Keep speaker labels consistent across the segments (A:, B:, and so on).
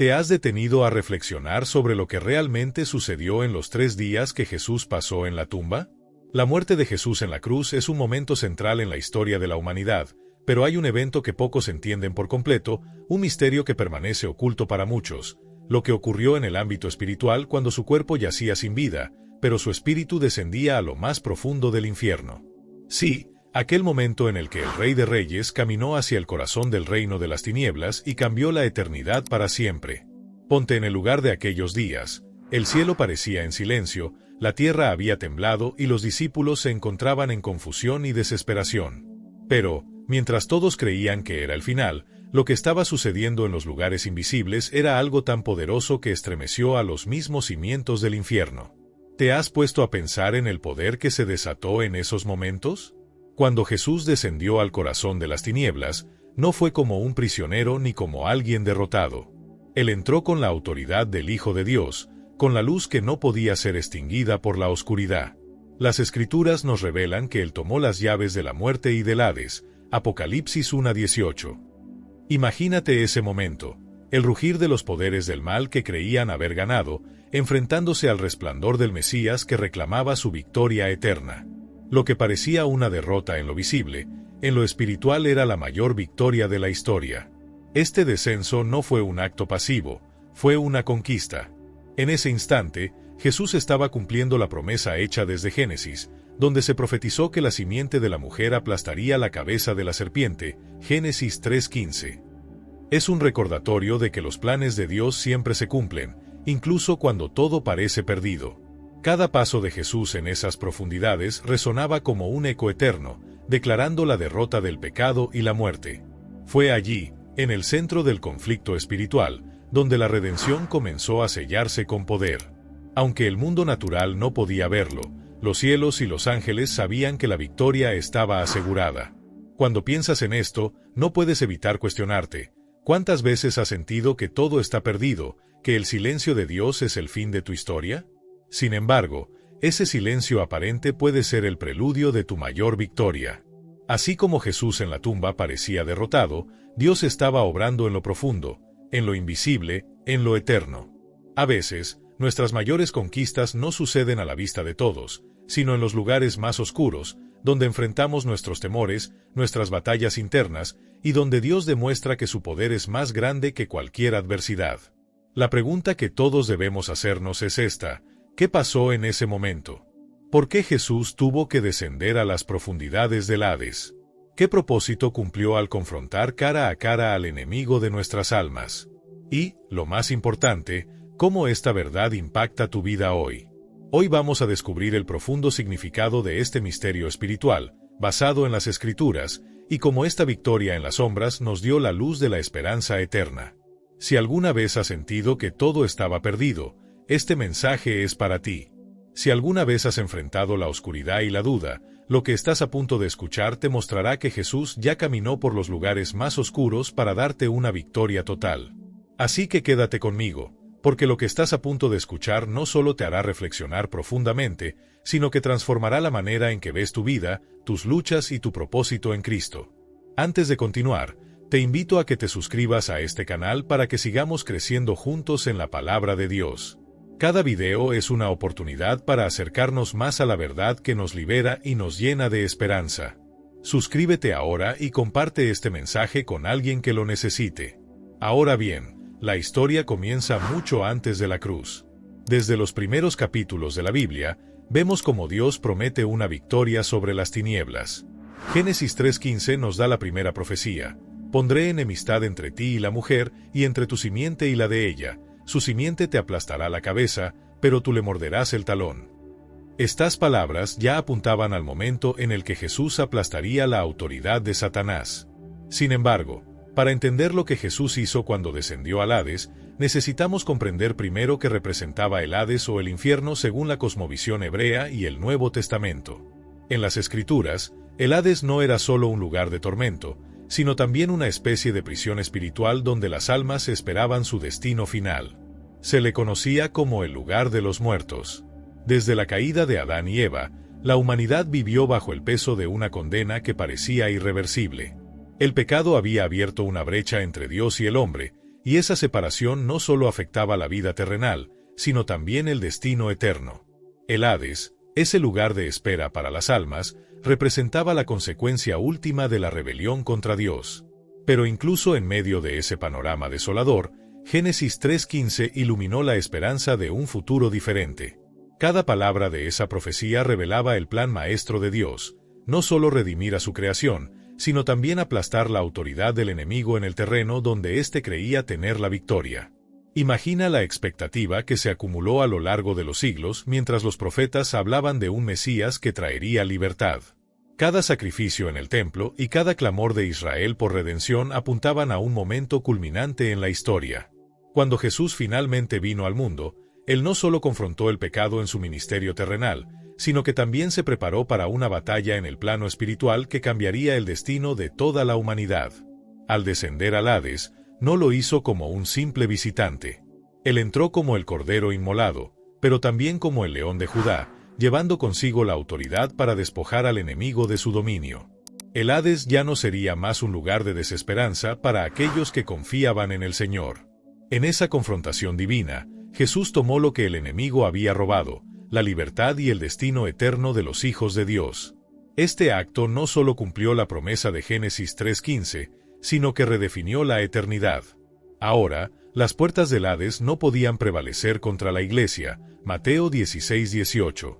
A: ¿Te has detenido a reflexionar sobre lo que realmente sucedió en los 3 días que Jesús pasó en la tumba? La muerte de Jesús en la cruz es un momento central en la historia de la humanidad, pero hay un evento que pocos entienden por completo, un misterio que permanece oculto para muchos, lo que ocurrió en el ámbito espiritual cuando su cuerpo yacía sin vida, pero su espíritu descendía a lo más profundo del infierno. Sí, aquel momento en el que el Rey de Reyes caminó hacia el corazón del reino de las tinieblas y cambió la eternidad para siempre. Ponte en el lugar de aquellos días. El cielo parecía en silencio, la tierra había temblado y los discípulos se encontraban en confusión y desesperación. Pero, mientras todos creían que era el final, lo que estaba sucediendo en los lugares invisibles era algo tan poderoso que estremeció a los mismos cimientos del infierno. ¿Te has puesto a pensar en el poder que se desató en esos momentos? Cuando Jesús descendió al corazón de las tinieblas, no fue como un prisionero ni como alguien derrotado. Él entró con la autoridad del Hijo de Dios, con la luz que no podía ser extinguida por la oscuridad. Las Escrituras nos revelan que Él tomó las llaves de la muerte y del Hades, Apocalipsis 1:18. Imagínate ese momento, el rugir de los poderes del mal que creían haber ganado, enfrentándose al resplandor del Mesías que reclamaba su victoria eterna. Lo que parecía una derrota en lo visible, en lo espiritual era la mayor victoria de la historia. Este descenso no fue un acto pasivo, fue una conquista. En ese instante, Jesús estaba cumpliendo la promesa hecha desde Génesis, donde se profetizó que la simiente de la mujer aplastaría la cabeza de la serpiente, Génesis 3:15. Es un recordatorio de que los planes de Dios siempre se cumplen, incluso cuando todo parece perdido. Cada paso de Jesús en esas profundidades resonaba como un eco eterno, declarando la derrota del pecado y la muerte. Fue allí, en el centro del conflicto espiritual, donde la redención comenzó a sellarse con poder. Aunque el mundo natural no podía verlo, los cielos y los ángeles sabían que la victoria estaba asegurada. Cuando piensas en esto, no puedes evitar cuestionarte. ¿Cuántas veces has sentido que todo está perdido, que el silencio de Dios es el fin de tu historia? Sin embargo, ese silencio aparente puede ser el preludio de tu mayor victoria. Así como Jesús en la tumba parecía derrotado, Dios estaba obrando en lo profundo, en lo invisible, en lo eterno. A veces, nuestras mayores conquistas no suceden a la vista de todos, sino en los lugares más oscuros, donde enfrentamos nuestros temores, nuestras batallas internas, y donde Dios demuestra que su poder es más grande que cualquier adversidad. La pregunta que todos debemos hacernos es esta: ¿qué pasó en ese momento? ¿Por qué Jesús tuvo que descender a las profundidades del Hades? ¿Qué propósito cumplió al confrontar cara a cara al enemigo de nuestras almas? Y, lo más importante, ¿cómo esta verdad impacta tu vida hoy? Hoy vamos a descubrir el profundo significado de este misterio espiritual, basado en las Escrituras, y cómo esta victoria en las sombras nos dio la luz de la esperanza eterna. Si alguna vez has sentido que todo estaba perdido, este mensaje es para ti. Si alguna vez has enfrentado la oscuridad y la duda, lo que estás a punto de escuchar te mostrará que Jesús ya caminó por los lugares más oscuros para darte una victoria total. Así que quédate conmigo, porque lo que estás a punto de escuchar no solo te hará reflexionar profundamente, sino que transformará la manera en que ves tu vida, tus luchas y tu propósito en Cristo. Antes de continuar, te invito a que te suscribas a este canal para que sigamos creciendo juntos en la palabra de Dios. Cada video es una oportunidad para acercarnos más a la verdad que nos libera y nos llena de esperanza. Suscríbete ahora y comparte este mensaje con alguien que lo necesite. Ahora bien, la historia comienza mucho antes de la cruz. Desde los primeros capítulos de la Biblia, vemos cómo Dios promete una victoria sobre las tinieblas. Génesis 3:15 nos da la primera profecía: «Pondré enemistad entre ti y la mujer, y entre tu simiente y la de ella. Su simiente te aplastará la cabeza, pero tú le morderás el talón». Estas palabras ya apuntaban al momento en el que Jesús aplastaría la autoridad de Satanás. Sin embargo, para entender lo que Jesús hizo cuando descendió al Hades, necesitamos comprender primero qué representaba el Hades o el infierno según la cosmovisión hebrea y el Nuevo Testamento. En las Escrituras, el Hades no era solo un lugar de tormento, sino también una especie de prisión espiritual donde las almas esperaban su destino final. Se le conocía como el lugar de los muertos. Desde la caída de Adán y Eva, la humanidad vivió bajo el peso de una condena que parecía irreversible. El pecado había abierto una brecha entre Dios y el hombre, y esa separación no solo afectaba la vida terrenal, sino también el destino eterno. El Hades, ese lugar de espera para las almas, representaba la consecuencia última de la rebelión contra Dios. Pero incluso en medio de ese panorama desolador, Génesis 3:15 iluminó la esperanza de un futuro diferente. Cada palabra de esa profecía revelaba el plan maestro de Dios, no solo redimir a su creación, sino también aplastar la autoridad del enemigo en el terreno donde éste creía tener la victoria. Imagina la expectativa que se acumuló a lo largo de los siglos mientras los profetas hablaban de un Mesías que traería libertad. Cada sacrificio en el templo y cada clamor de Israel por redención apuntaban a un momento culminante en la historia. Cuando Jesús finalmente vino al mundo, Él no solo confrontó el pecado en su ministerio terrenal, sino que también se preparó para una batalla en el plano espiritual que cambiaría el destino de toda la humanidad. Al descender al Hades, no lo hizo como un simple visitante. Él entró como el Cordero inmolado, pero también como el León de Judá, llevando consigo la autoridad para despojar al enemigo de su dominio. El Hades ya no sería más un lugar de desesperanza para aquellos que confiaban en el Señor. En esa confrontación divina, Jesús tomó lo que el enemigo había robado, la libertad y el destino eterno de los hijos de Dios. Este acto no solo cumplió la promesa de Génesis 3:15, sino que redefinió la eternidad. Ahora, las puertas del Hades no podían prevalecer contra la Iglesia, Mateo 16:18.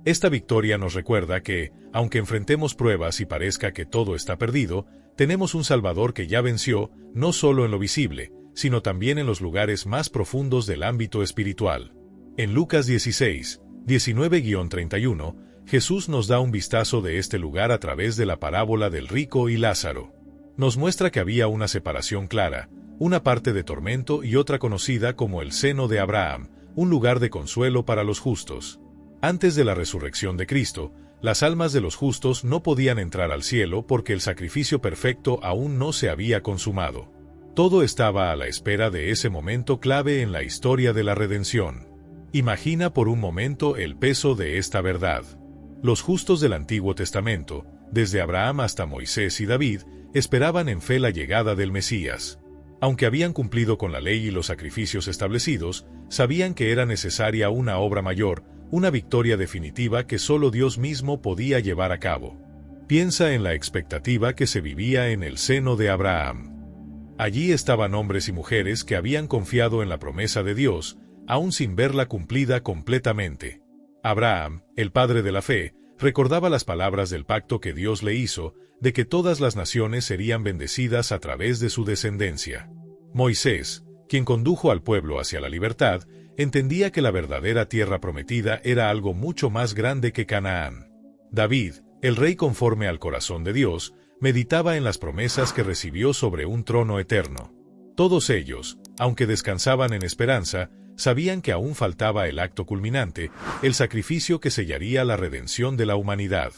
A: Esta victoria nos recuerda que, aunque enfrentemos pruebas y parezca que todo está perdido, tenemos un Salvador que ya venció, no solo en lo visible, sino también en los lugares más profundos del ámbito espiritual. En Lucas 16, 19-31, Jesús nos da un vistazo de este lugar a través de la parábola del rico y Lázaro. Nos muestra que había una separación clara, una parte de tormento y otra conocida como el seno de Abraham, un lugar de consuelo para los justos. Antes de la resurrección de Cristo, las almas de los justos no podían entrar al cielo porque el sacrificio perfecto aún no se había consumado. Todo estaba a la espera de ese momento clave en la historia de la redención. Imagina por un momento el peso de esta verdad. Los justos del Antiguo Testamento, desde Abraham hasta Moisés y David, esperaban en fe la llegada del Mesías. Aunque habían cumplido con la ley y los sacrificios establecidos, sabían que era necesaria una obra mayor, una victoria definitiva que solo Dios mismo podía llevar a cabo. Piensa en la expectativa que se vivía en el seno de Abraham. Allí estaban hombres y mujeres que habían confiado en la promesa de Dios, aún sin verla cumplida completamente. Abraham, el padre de la fe, recordaba las palabras del pacto que Dios le hizo, de que todas las naciones serían bendecidas a través de su descendencia. Moisés, quien condujo al pueblo hacia la libertad, entendía que la verdadera tierra prometida era algo mucho más grande que Canaán. David, el rey conforme al corazón de Dios, meditaba en las promesas que recibió sobre un trono eterno. Todos ellos, aunque descansaban en esperanza, sabían que aún faltaba el acto culminante, el sacrificio que sellaría la redención de la humanidad.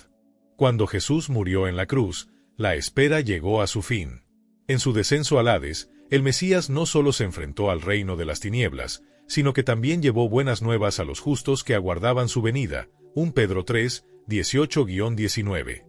A: Cuando Jesús murió en la cruz, la espera llegó a su fin. En su descenso al Hades, el Mesías no solo se enfrentó al reino de las tinieblas, sino que también llevó buenas nuevas a los justos que aguardaban su venida. 1 Pedro 3, 18-19.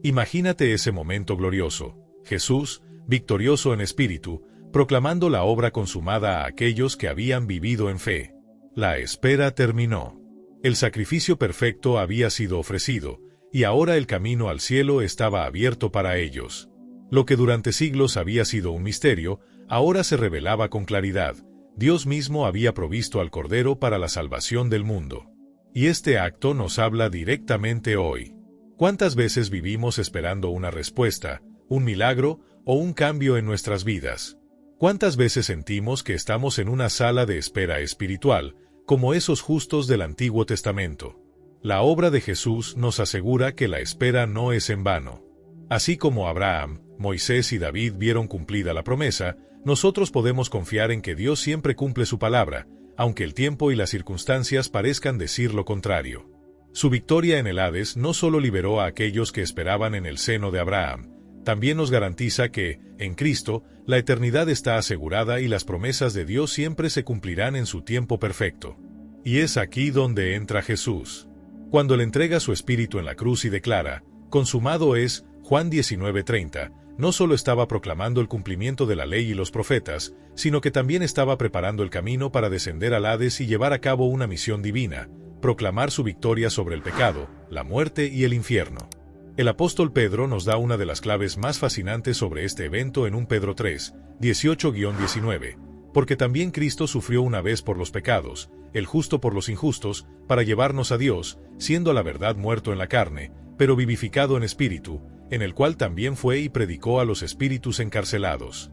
A: Imagínate ese momento glorioso, Jesús, victorioso en espíritu, proclamando la obra consumada a aquellos que habían vivido en fe. La espera terminó. El sacrificio perfecto había sido ofrecido, y ahora el camino al cielo estaba abierto para ellos. Lo que durante siglos había sido un misterio, ahora se revelaba con claridad. Dios mismo había provisto al Cordero para la salvación del mundo. Y este acto nos habla directamente hoy. ¿Cuántas veces vivimos esperando una respuesta, un milagro o un cambio en nuestras vidas? ¿Cuántas veces sentimos que estamos en una sala de espera espiritual, como esos justos del Antiguo Testamento? La obra de Jesús nos asegura que la espera no es en vano. Así como Abraham, Moisés y David vieron cumplida la promesa, nosotros podemos confiar en que Dios siempre cumple su palabra, aunque el tiempo y las circunstancias parezcan decir lo contrario. Su victoria en el Hades no solo liberó a aquellos que esperaban en el seno de Abraham, también nos garantiza que, en Cristo, la eternidad está asegurada y las promesas de Dios siempre se cumplirán en su tiempo perfecto. Y es aquí donde entra Jesús. Cuando le entrega su espíritu en la cruz y declara, consumado es, Juan 19:30, no solo estaba proclamando el cumplimiento de la ley y los profetas, sino que también estaba preparando el camino para descender al Hades y llevar a cabo una misión divina, proclamar su victoria sobre el pecado, la muerte y el infierno. El apóstol Pedro nos da una de las claves más fascinantes sobre este evento en 1 Pedro 3, 18-19, porque también Cristo sufrió una vez por los pecados, el justo por los injustos, para llevarnos a Dios, siendo a la verdad muerto en la carne, pero vivificado en espíritu, en el cual también fue y predicó a los espíritus encarcelados.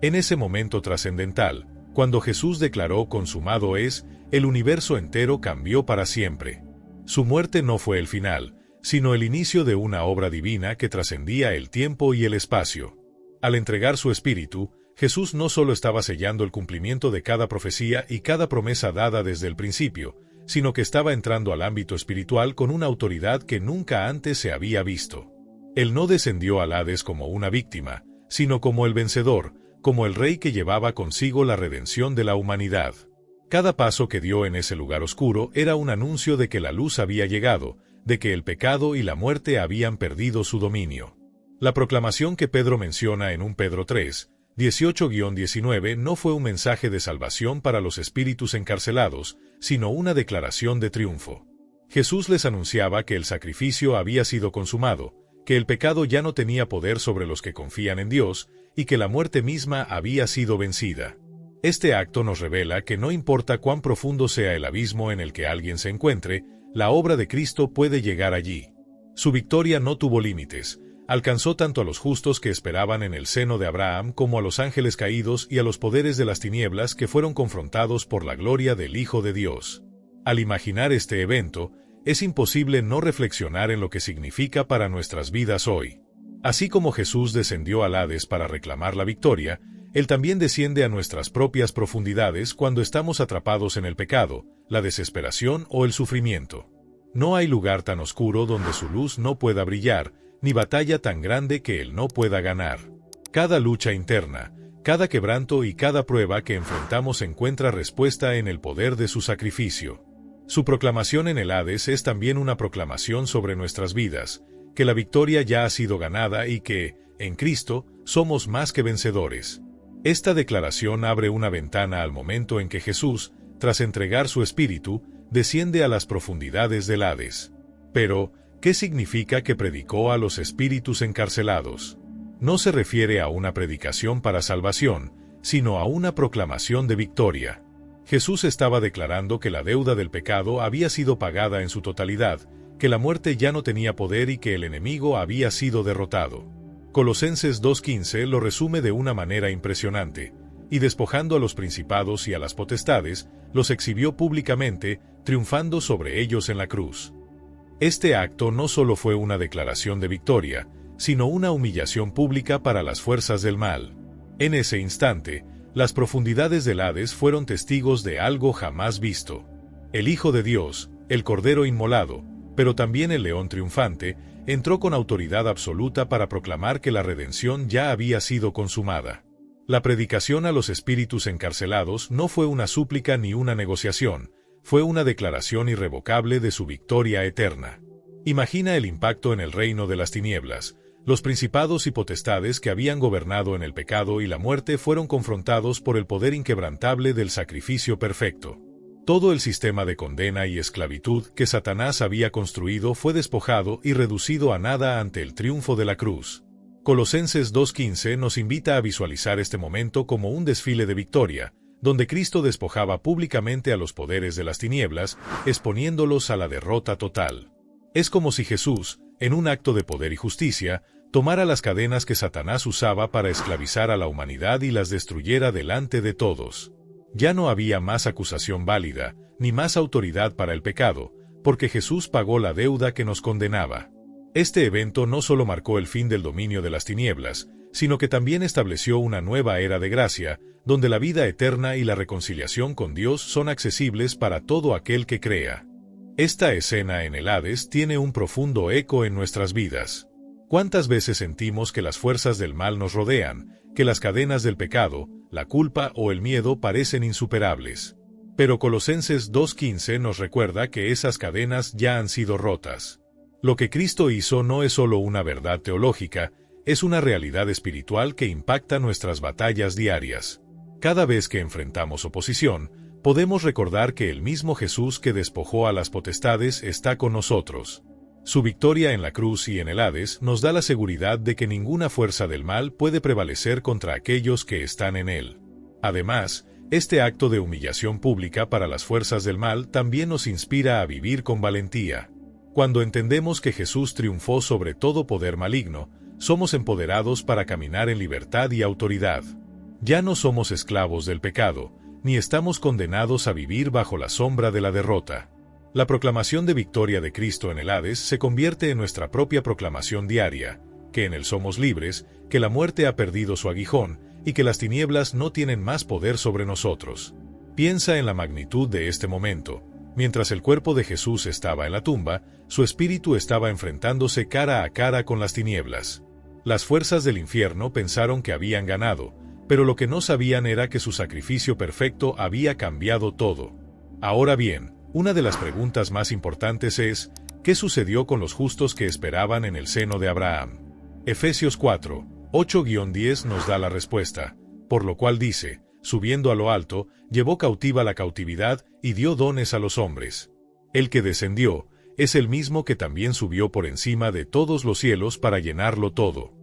A: En ese momento trascendental, cuando Jesús declaró consumado es, el universo entero cambió para siempre. Su muerte no fue el final, sino el inicio de una obra divina que trascendía el tiempo y el espacio. Al entregar su espíritu, Jesús no solo estaba sellando el cumplimiento de cada profecía y cada promesa dada desde el principio, sino que estaba entrando al ámbito espiritual con una autoridad que nunca antes se había visto. Él no descendió al Hades como una víctima, sino como el vencedor, como el rey que llevaba consigo la redención de la humanidad. Cada paso que dio en ese lugar oscuro era un anuncio de que la luz había llegado, de que el pecado y la muerte habían perdido su dominio. La proclamación que Pedro menciona en 1 Pedro 3, 18-19 no fue un mensaje de salvación para los espíritus encarcelados, sino una declaración de triunfo. Jesús les anunciaba que el sacrificio había sido consumado, que el pecado ya no tenía poder sobre los que confían en Dios, y que la muerte misma había sido vencida. Este acto nos revela que no importa cuán profundo sea el abismo en el que alguien se encuentre, la obra de Cristo puede llegar allí. Su victoria no tuvo límites, alcanzó tanto a los justos que esperaban en el seno de Abraham como a los ángeles caídos y a los poderes de las tinieblas que fueron confrontados por la gloria del Hijo de Dios. Al imaginar este evento, es imposible no reflexionar en lo que significa para nuestras vidas hoy. Así como Jesús descendió al Hades para reclamar la victoria, Él también desciende a nuestras propias profundidades cuando estamos atrapados en el pecado, la desesperación o el sufrimiento. No hay lugar tan oscuro donde su luz no pueda brillar, ni batalla tan grande que Él no pueda ganar. Cada lucha interna, cada quebranto y cada prueba que enfrentamos encuentra respuesta en el poder de su sacrificio. Su proclamación en el Hades es también una proclamación sobre nuestras vidas, que la victoria ya ha sido ganada y que, en Cristo, somos más que vencedores. Esta declaración abre una ventana al momento en que Jesús, tras entregar su espíritu, desciende a las profundidades del Hades. Pero, ¿qué significa que predicó a los espíritus encarcelados? No se refiere a una predicación para salvación, sino a una proclamación de victoria. Jesús estaba declarando que la deuda del pecado había sido pagada en su totalidad, que la muerte ya no tenía poder y que el enemigo había sido derrotado. Colosenses 2:15 lo resume de una manera impresionante, y despojando a los principados y a las potestades, los exhibió públicamente, triunfando sobre ellos en la cruz. Este acto no solo fue una declaración de victoria, sino una humillación pública para las fuerzas del mal. En ese instante, las profundidades del Hades fueron testigos de algo jamás visto. El Hijo de Dios, el Cordero inmolado, pero también el León triunfante, entró con autoridad absoluta para proclamar que la redención ya había sido consumada. La predicación a los espíritus encarcelados no fue una súplica ni una negociación, fue una declaración irrevocable de su victoria eterna. Imagina el impacto en el reino de las tinieblas. Los principados y potestades que habían gobernado en el pecado y la muerte fueron confrontados por el poder inquebrantable del sacrificio perfecto. Todo el sistema de condena y esclavitud que Satanás había construido fue despojado y reducido a nada ante el triunfo de la cruz. Colosenses 2:15 nos invita a visualizar este momento como un desfile de victoria, donde Cristo despojaba públicamente a los poderes de las tinieblas, exponiéndolos a la derrota total. Es como si Jesús, en un acto de poder y justicia, tomara las cadenas que Satanás usaba para esclavizar a la humanidad y las destruyera delante de todos. Ya no había más acusación válida, ni más autoridad para el pecado, porque Jesús pagó la deuda que nos condenaba. Este evento no solo marcó el fin del dominio de las tinieblas, sino que también estableció una nueva era de gracia, donde la vida eterna y la reconciliación con Dios son accesibles para todo aquel que crea. Esta escena en el Hades tiene un profundo eco en nuestras vidas. ¿Cuántas veces sentimos que las fuerzas del mal nos rodean, que las cadenas del pecado, la culpa o el miedo parecen insuperables? Pero Colosenses 2:15 nos recuerda que esas cadenas ya han sido rotas. Lo que Cristo hizo no es solo una verdad teológica, Es una realidad espiritual que impacta nuestras batallas diarias. Cada vez que enfrentamos oposición, podemos recordar que el mismo Jesús que despojó a las potestades está con nosotros. Su victoria en la cruz y en el Hades nos da la seguridad de que ninguna fuerza del mal puede prevalecer contra aquellos que están en él. Además, este acto de humillación pública para las fuerzas del mal también nos inspira a vivir con valentía. Cuando entendemos que Jesús triunfó sobre todo poder maligno, somos empoderados para caminar en libertad y autoridad. Ya no somos esclavos del pecado, ni estamos condenados a vivir bajo la sombra de la derrota. La proclamación de victoria de Cristo en el Hades se convierte en nuestra propia proclamación diaria, que en él somos libres, que la muerte ha perdido su aguijón, y que las tinieblas no tienen más poder sobre nosotros. Piensa en la magnitud de este momento. Mientras el cuerpo de Jesús estaba en la tumba, su espíritu estaba enfrentándose cara a cara con las tinieblas. Las fuerzas del infierno pensaron que habían ganado, pero lo que no sabían era que su sacrificio perfecto había cambiado todo. Ahora bien, una de las preguntas más importantes es, ¿qué sucedió con los justos que esperaban en el seno de Abraham? Efesios 4, 8-10 nos da la respuesta, por lo cual dice, subiendo a lo alto, llevó cautiva la cautividad y dio dones a los hombres. El que descendió, es el mismo que también subió por encima de todos los cielos para llenarlo todo.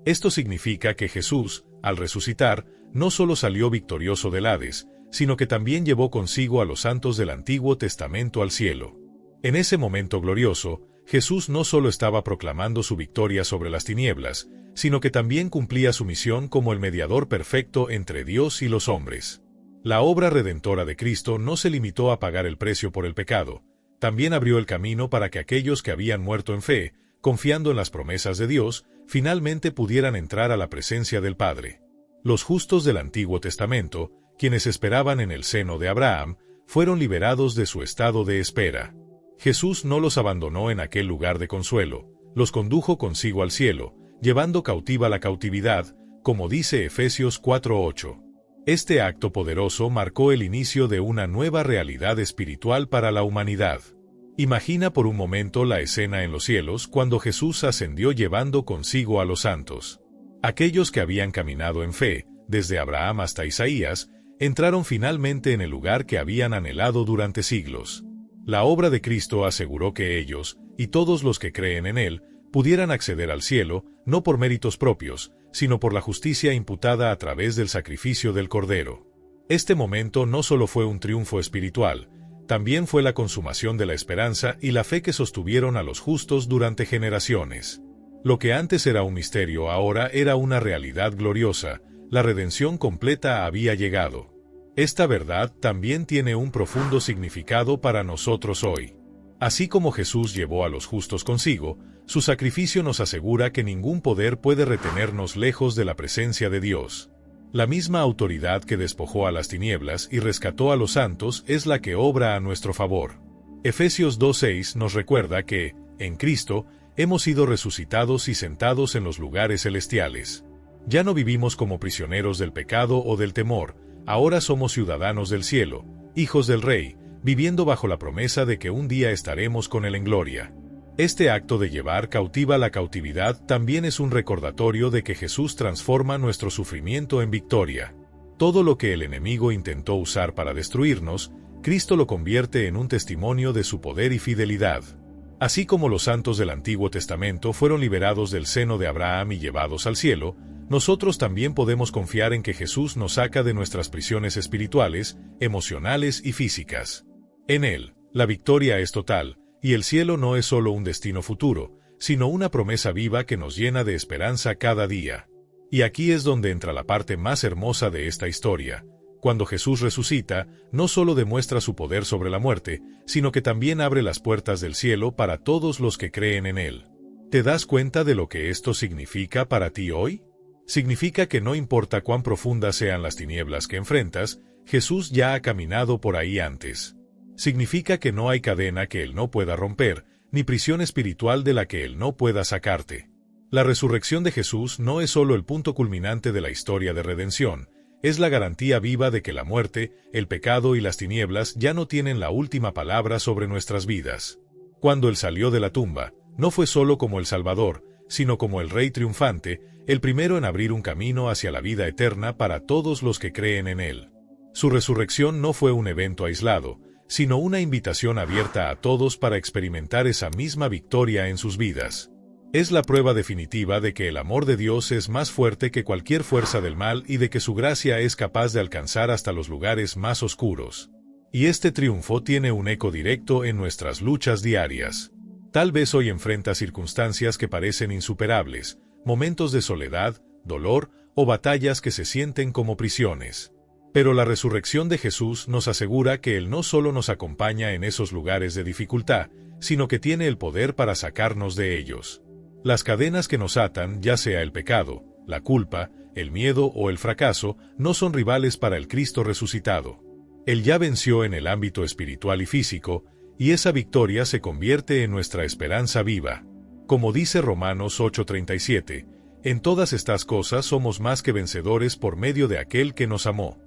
A: Esto significa que Jesús, al resucitar, no solo salió victorioso del Hades, sino que también llevó consigo a los santos del Antiguo Testamento al cielo. En ese momento glorioso, Jesús no solo estaba proclamando su victoria sobre las tinieblas, sino que también cumplía su misión como el mediador perfecto entre Dios y los hombres. La obra redentora de Cristo no se limitó a pagar el precio por el pecado, también abrió el camino para que aquellos que habían muerto en fe, confiando en las promesas de Dios, finalmente pudieran entrar a la presencia del Padre. Los justos del Antiguo Testamento, quienes esperaban en el seno de Abraham, fueron liberados de su estado de espera. Jesús no los abandonó en aquel lugar de consuelo, los condujo consigo al cielo, llevando cautiva la cautividad, como dice Efesios 4:8. Este acto poderoso marcó el inicio de una nueva realidad espiritual para la humanidad. Imagina por un momento la escena en los cielos cuando Jesús ascendió llevando consigo a los santos. Aquellos que habían caminado en fe, desde Abraham hasta Isaías, entraron finalmente en el lugar que habían anhelado durante siglos. La obra de Cristo aseguró que ellos, y todos los que creen en él, pudieran acceder al cielo, no por méritos propios, sino por la justicia imputada a través del sacrificio del Cordero. Este momento no solo fue un triunfo espiritual, también fue la consumación de la esperanza y la fe que sostuvieron a los justos durante generaciones. Lo que antes era un misterio ahora era una realidad gloriosa, la redención completa había llegado. Esta verdad también tiene un profundo significado para nosotros hoy. Así como Jesús llevó a los justos consigo, su sacrificio nos asegura que ningún poder puede retenernos lejos de la presencia de Dios. La misma autoridad que despojó a las tinieblas y rescató a los santos es la que obra a nuestro favor. Efesios 2:6 nos recuerda que, en Cristo, hemos sido resucitados y sentados en los lugares celestiales. Ya no vivimos como prisioneros del pecado o del temor, ahora somos ciudadanos del cielo, hijos del Rey, viviendo bajo la promesa de que un día estaremos con él en gloria. Este acto de llevar cautiva la cautividad también es un recordatorio de que Jesús transforma nuestro sufrimiento en victoria. Todo lo que el enemigo intentó usar para destruirnos, Cristo lo convierte en un testimonio de su poder y fidelidad. Así como los santos del Antiguo Testamento fueron liberados del seno de Abraham y llevados al cielo, nosotros también podemos confiar en que Jesús nos saca de nuestras prisiones espirituales, emocionales y físicas. En él, la victoria es total, y el cielo no es solo un destino futuro, sino una promesa viva que nos llena de esperanza cada día. Y aquí es donde entra la parte más hermosa de esta historia. Cuando Jesús resucita, no solo demuestra su poder sobre la muerte, sino que también abre las puertas del cielo para todos los que creen en él. ¿Te das cuenta de lo que esto significa para ti hoy? Significa que no importa cuán profundas sean las tinieblas que enfrentas, Jesús ya ha caminado por ahí antes. Significa que no hay cadena que él no pueda romper, ni prisión espiritual de la que él no pueda sacarte. La resurrección de Jesús no es solo el punto culminante de la historia de redención, es la garantía viva de que la muerte, el pecado y las tinieblas ya no tienen la última palabra sobre nuestras vidas. Cuando él salió de la tumba, no fue solo como el Salvador, sino como el Rey triunfante, el primero en abrir un camino hacia la vida eterna para todos los que creen en Él. Su resurrección no fue un evento aislado, sino una invitación abierta a todos para experimentar esa misma victoria en sus vidas. Es la prueba definitiva de que el amor de Dios es más fuerte que cualquier fuerza del mal y de que su gracia es capaz de alcanzar hasta los lugares más oscuros. Y este triunfo tiene un eco directo en nuestras luchas diarias. Tal vez hoy enfrentas circunstancias que parecen insuperables, momentos de soledad, dolor o batallas que se sienten como prisiones. Pero la resurrección de Jesús nos asegura que Él no solo nos acompaña en esos lugares de dificultad, sino que tiene el poder para sacarnos de ellos. Las cadenas que nos atan, ya sea el pecado, la culpa, el miedo o el fracaso, no son rivales para el Cristo resucitado. Él ya venció en el ámbito espiritual y físico, y esa victoria se convierte en nuestra esperanza viva. Como dice Romanos 8:37, en todas estas cosas somos más que vencedores por medio de aquel que nos amó.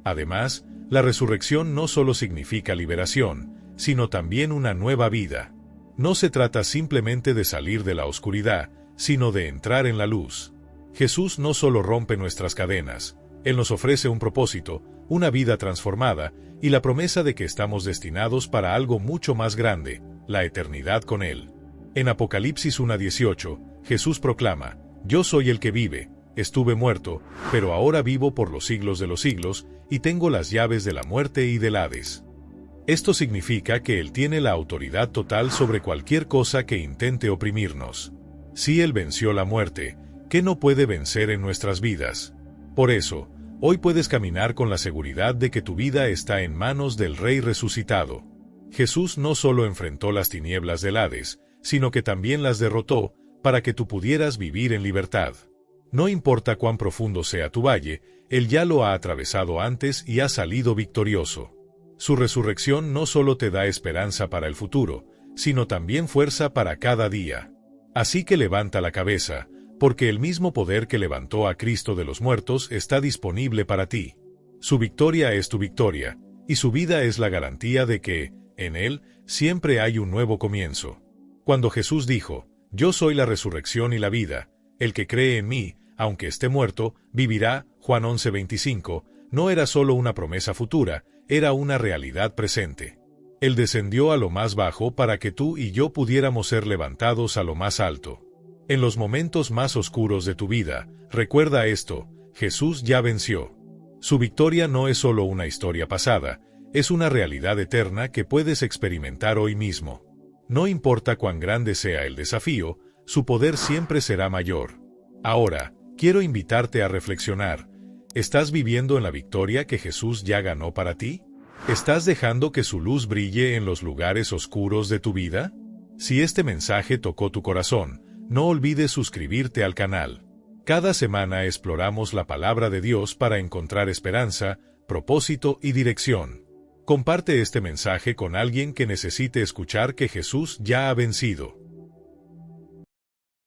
A: Además, la resurrección no solo significa liberación, sino también una nueva vida. No se trata simplemente de salir de la oscuridad, sino de entrar en la luz. Jesús no solo rompe nuestras cadenas, Él nos ofrece un propósito, una vida transformada, y la promesa de que estamos destinados para algo mucho más grande, la eternidad con Él. En Apocalipsis 1:18, Jesús proclama: «Yo soy el que vive, estuve muerto, pero ahora vivo por los siglos de los siglos, y tengo las llaves de la muerte y del Hades». Esto significa que Él tiene la autoridad total sobre cualquier cosa que intente oprimirnos. Si Él venció la muerte, ¿qué no puede vencer en nuestras vidas? Por eso, hoy puedes caminar con la seguridad de que tu vida está en manos del Rey resucitado. Jesús no solo enfrentó las tinieblas del Hades, sino que también las derrotó, para que tú pudieras vivir en libertad. No importa cuán profundo sea tu valle, Él ya lo ha atravesado antes y ha salido victorioso. Su resurrección no solo te da esperanza para el futuro, sino también fuerza para cada día. Así que levanta la cabeza, porque el mismo poder que levantó a Cristo de los muertos está disponible para ti. Su victoria es tu victoria, y su vida es la garantía de que, en Él, siempre hay un nuevo comienzo. Cuando Jesús dijo: «Yo soy la resurrección y la vida, el que cree en mí, aunque esté muerto, vivirá», Juan 11:25, no era solo una promesa futura, era una realidad presente. Él descendió a lo más bajo para que tú y yo pudiéramos ser levantados a lo más alto. En los momentos más oscuros de tu vida, recuerda esto: Jesús ya venció. Su victoria no es solo una historia pasada, es una realidad eterna que puedes experimentar hoy mismo. No importa cuán grande sea el desafío, su poder siempre será mayor. Ahora, quiero invitarte a reflexionar. ¿Estás viviendo en la victoria que Jesús ya ganó para ti? ¿Estás dejando que su luz brille en los lugares oscuros de tu vida? Si este mensaje tocó tu corazón, no olvides suscribirte al canal. Cada semana exploramos la palabra de Dios para encontrar esperanza, propósito y dirección. Comparte este mensaje con alguien que necesite escuchar que Jesús ya ha vencido.